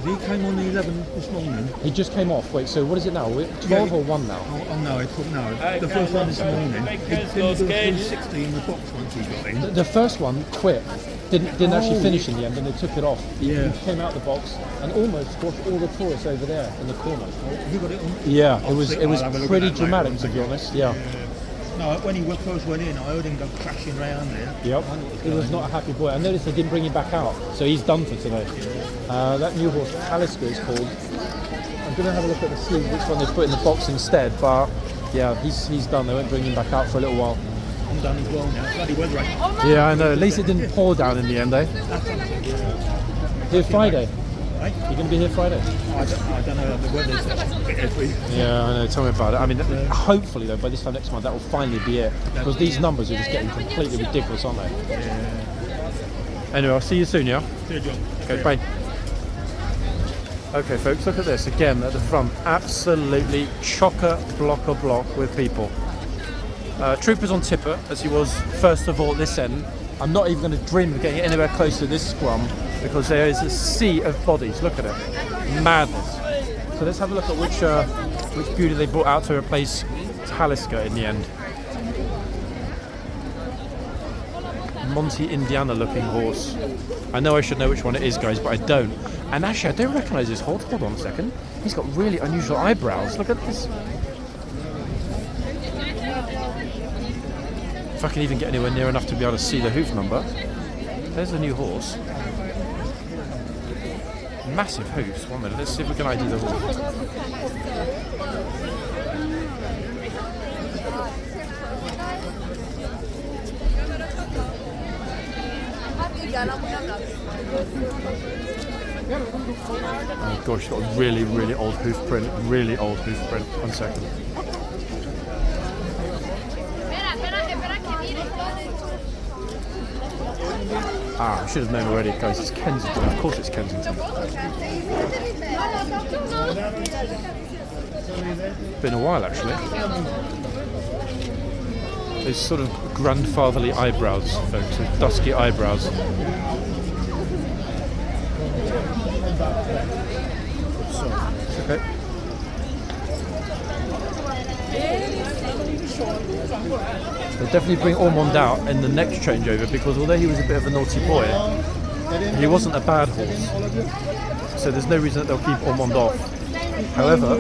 he came on the 11 this morning. He just came off. Wait, so what is it now? 12 or 1 now? Oh no, no. The first one this morning. Didn't do 360 in the box once he got in. The first one quit. Didn't actually finish in the end, and they took it off. Yeah. He came out the box and almost squashed all the tourists over there in the corner. He got it on? Yeah, it was I'll have a look pretty at that dramatic, later to be honest. Yeah. No, when he first went in, I heard him go crashing round there. Yep. He was not a happy boy. I noticed they didn't bring him back out, so he's done for today. That new horse, Talisker, is called. I'm going to have a look at the see which one they put in the box instead, but yeah, he's done. They won't bring him back out for a little while. I'm done as well now. Bloody weather, eh? Yeah, I know. At least it didn't pour down in the end, eh? Here Friday. Right? You're going to be here Friday? I don't know, the weather's a bit every. Yeah, I know. Tell me about it. I mean, hopefully, though, by this time next month, that will finally be it. Because these numbers are just getting completely ridiculous, aren't they? Yeah. Anyway, I'll see you soon, yeah? See you, John. Okay, bye. Okay, folks, look at this. Again, at the front, absolutely chock-a-block with people. Troopers on tipper, as he was first of all at this end. I'm not even going to dream of getting anywhere close to this scrum because there is a sea of bodies. Look at it. Madness. So let's have a look at which beauty they brought out to replace Talisker in the end. Monty Indiana looking horse. I know I should know which one it is, guys, but I don't. And actually, I don't recognise this horse. Hold on a second. He's got really unusual eyebrows. Look at this. If I can even get anywhere near enough to be able to see the hoof number. There's a new horse. Massive hoofs. 1 minute, let's see if we can ID the horse. Oh gosh, she's got a really, really old hoof print. Really old hoof print. 1 second. Ah, I should have known already, guys. It's Kensington. Of course it's Kensington. Been a while, actually. Those sort of grandfatherly eyebrows, folks, with dusky eyebrows. Okay. They'll definitely bring Ormonde out in the next changeover because although he was a bit of a naughty boy, he wasn't a bad horse. So there's no reason that they'll keep Ormonde off. However,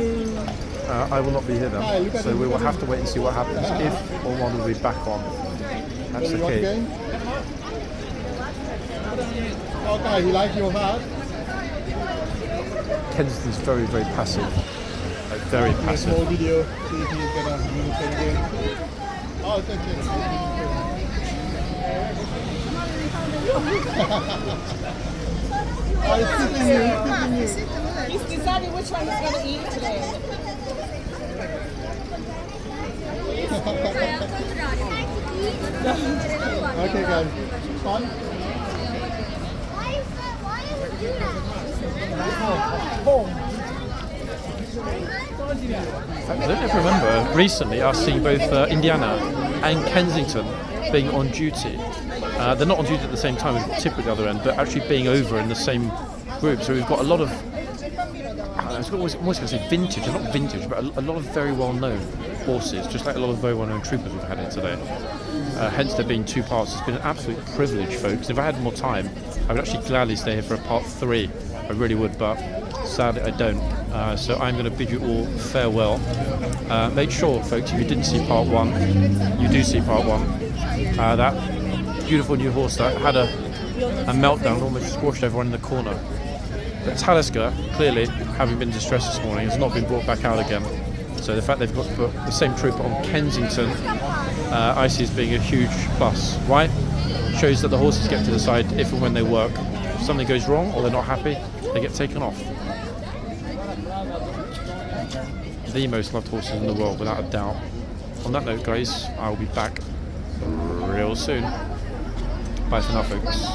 I will not be here then, so we will have to wait and see what happens if Ormonde will be back on. That's the key. Okay, you like your hat? Kensington's very, very passive. Like, very Small passive. video, see if he's gonna do the same thing. Oh, thank you. Oh, it's tipping you, it's tipping you. He's deciding which one he's going to eat today. Okay, guys. Fun? I don't know if you remember recently us seeing both Indiana and Kensington being on duty. They're not on duty at the same time as Tip at the other end, but actually being over in the same group. So we've got a lot of, I was almost going to say vintage, not vintage, but a lot of very well-known horses, just like a lot of very well-known troopers we've had here today. Hence there being two parts. It's been an absolute privilege, folks. If I had more time, I would actually gladly stay here for a part 3. I really would, but sadly I don't. So I'm going to bid you all farewell. Make sure, folks, if you didn't see part 1, you do see part 1. That beautiful new horse that had a meltdown, almost squashed everyone in the corner. But Talisker, clearly, having been distressed this morning, has not been brought back out again. So the fact they've got the same trooper on Kensington, I see as being a huge plus. Why? Shows that the horses get to decide if and when they work. If something goes wrong or they're not happy, they get taken off. The most loved horses in the world, without a doubt. On that note, guys, I'll be back real soon. Bye for now, folks.